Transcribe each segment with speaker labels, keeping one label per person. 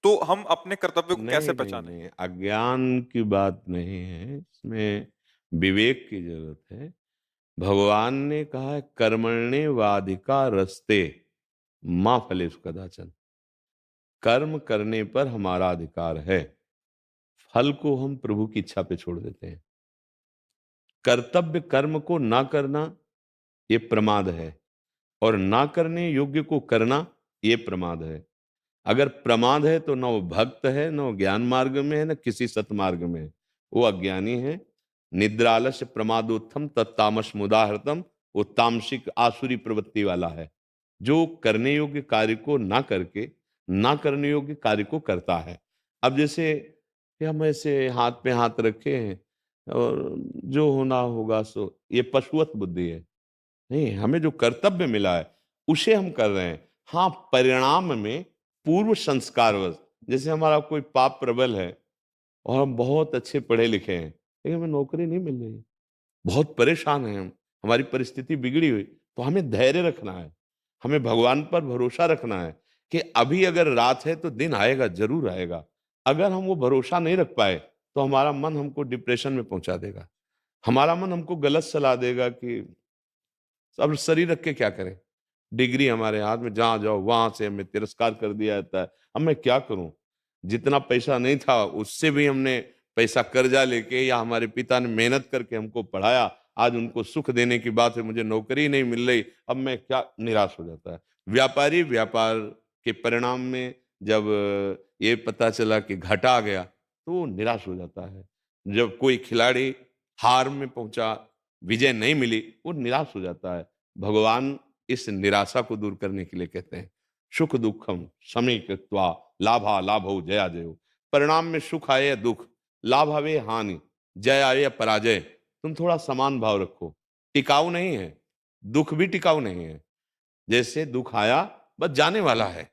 Speaker 1: तो हम अपने कर्तव्य को कैसे
Speaker 2: नहीं, नहीं,
Speaker 1: पहचानें?
Speaker 2: नहीं, अज्ञान की बात नहीं है, इसमें विवेक की ज़रूरत है। भगवान ने कहा है कर्मण्येवाधिकारस्ते मा फलेषु कदाचन। कर्म करने पर हमारा अधिकार है, फल को हम प्रभु की इच्छा पे छोड़ देते हैं। कर्तव्य कर्म को ना करना ये प्रमाद है और ना करने योग्य को करना ये प्रमाद है। अगर प्रमाद है तो न वो भक्त है, न वो ज्ञान मार्ग में है, न किसी सतमार्ग में है। वो अज्ञानी है। निद्रालस्य प्रमादोत्थम तत्तामस मुदाहृतम, वो तामसिक आसुरी प्रवृत्ति वाला है, जो करने योग्य कार्य को ना करके ना करने योग्य कार्य को करता है। अब जैसे कि हम ऐसे हाथ पे हाथ रखे हैं और जो होना होगा सो, ये पशुवत बुद्धि है। नहीं, हमें जो कर्तव्य मिला है उसे हम कर रहे हैं। हाँ, परिणाम में पूर्व संस्कारवश, जैसे हमारा कोई पाप प्रबल है और हम बहुत अच्छे पढ़े लिखे हैं लेकिन हमें नौकरी नहीं मिल रही है, बहुत परेशान हैं हम, हमारी परिस्थिति बिगड़ी हुई, तो हमें धैर्य रखना है, हमें भगवान पर भरोसा रखना है कि अभी अगर रात है तो दिन आएगा, जरूर आएगा। अगर हम वो भरोसा नहीं रख पाए तो हमारा मन हमको डिप्रेशन में पहुंचा देगा, हमारा मन हमको गलत सलाह देगा कि अब शरीर रख के क्या करें, डिग्री हमारे हाथ में, जहां जाओ वहां से हमें तिरस्कार कर दिया जाता है। अब मैं क्या करूं, जितना पैसा नहीं था उससे भी हमने पैसा कर्जा लेके या हमारे पिता ने मेहनत करके हमको पढ़ाया, आज उनको सुख देने की बात है, मुझे नौकरी नहीं मिल रही, अब मैं क्या, निराश हो जाता है। व्यापारी व्यापार के परिणाम में जब ये पता चला कि घाटा आ गया तो वो निराश हो जाता है। जब कोई खिलाड़ी हार में पहुंचा, विजय नहीं मिली, वो निराश हो जाता है। भगवान इस निराशा को दूर करने के लिए कहते हैं सुख दुखम समीकृत्वा लाभा लाभो जया जयो। परिणाम में सुख आए या दुख, लाभ आवे या हानि, जय आए या पराजय, तुम थोड़ा समान भाव रखो। टिकाऊ नहीं है, दुख भी टिकाऊ नहीं है। जैसे दुख आया बस जाने वाला है,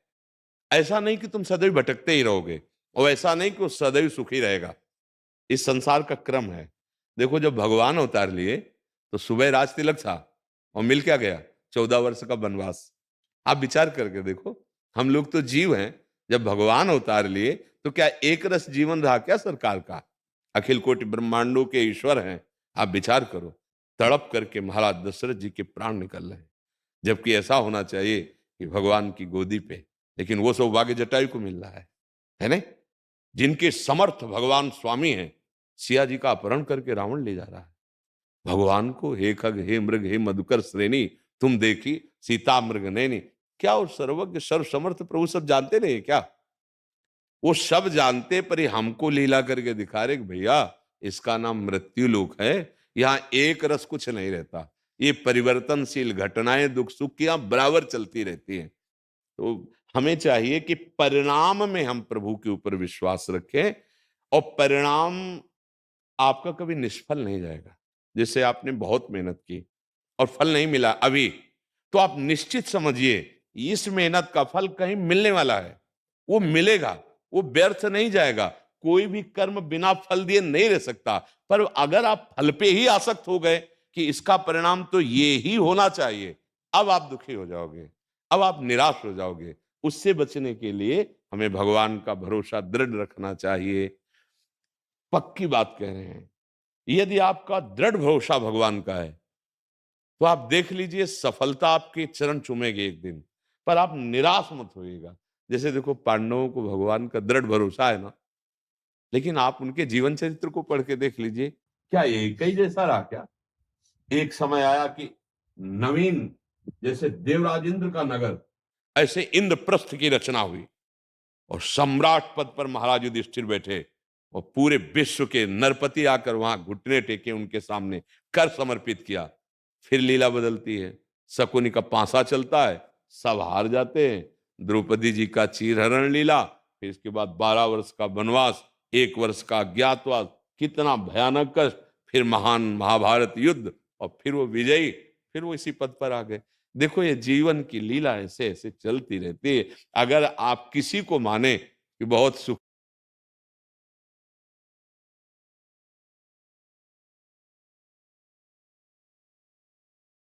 Speaker 2: ऐसा नहीं कि तुम सदैव भटकते ही रहोगे, और ऐसा नहीं कि वो सदैव सुखी रहेगा। इस संसार का क्रम है। देखो, जब भगवान अवतार लिए तो सुबह राज तिलक था और मिल क्या गया, 14 वर्ष का वनवास। आप विचार करके देखो, हम लोग तो जीव हैं, जब भगवान अवतार लिए तो क्या एक रस जीवन रहा क्या सरकार का? अखिल कोटि ब्रह्मांडों के ईश्वर हैं। आप विचार करो, तड़प करके महाराज दशरथ जी के प्राण निकल रहे हैं, जबकि ऐसा होना चाहिए कि भगवान की गोदी पे, लेकिन वो सौभाग्य जटायु को मिल रहा है नहीं? जिनके समर्थ भगवान स्वामी हैं, सिया जी का अपहरण करके रावण ले जा रहा है। भगवान को हे खग हे मृग हे मधुकर श्रेणी, तुम देखी सीता मृग नैनी। क्या वो सर्वज्ञ सर्व समर्थ प्रभु सब जानते नहीं क्या? वो सब जानते, पर ये हमको लीला करके दिखा रहे कि भैया इसका नाम मृत्यु लोक है, यहाँ एक रस कुछ नहीं रहता, ये परिवर्तनशील घटनाएं दुख सुख की यहाँ बराबर चलती रहती हैं। तो हमें चाहिए कि परिणाम में हम प्रभु के ऊपर विश्वास रखें, और परिणाम आपका कभी निष्फल नहीं जाएगा। जैसे आपने बहुत मेहनत की और फल नहीं मिला अभी, तो आप निश्चित समझिए इस मेहनत का फल कहीं मिलने वाला है, वो मिलेगा, वो व्यर्थ नहीं जाएगा। कोई भी कर्म बिना फल दिए नहीं रह सकता। पर अगर आप फल पे ही आसक्त हो गए कि इसका परिणाम तो ये ही होना चाहिए, अब आप दुखी हो जाओगे, अब आप निराश हो जाओगे। उससे बचने के लिए हमें भगवान का भरोसा दृढ़ रखना चाहिए। पक्की बात कह रहे हैं, यदि आपका दृढ़ भरोसा भगवान का है तो आप देख लीजिए सफलता आपके चरण चूमेगी एक दिन, पर आप निराश मत होइएगा। जैसे देखो, पांडवों को भगवान का दृढ़ भरोसा है ना, लेकिन आप उनके जीवन चरित्र को पढ़ के देख लीजिए, क्या एक ही जैसा रहा क्या? एक समय आया कि नवीन, जैसे देवराज इंद्र का नगर, ऐसे इंद्रप्रस्थ की रचना हुई और सम्राट पद पर महाराज युधिष्ठिर बैठे और पूरे विश्व के नरपति आकर वहां घुटने टेके उनके सामने कर समर्पित किया। फिर लीला बदलती है, शकुनी का पांसा चलता है, सब हार जाते हैं। द्रौपदी जी का चीरहरण लीला, फिर इसके बाद 12 वर्ष का वनवास, 1 वर्ष का अज्ञातवास, कितना भयानक कष्ट, फिर महान महाभारत युद्ध, और फिर वो विजयी, फिर वो इसी पद पर आ गए। देखो, ये जीवन की लीला ऐसे ऐसे चलती रहती है। अगर आप किसी को माने कि बहुत सुख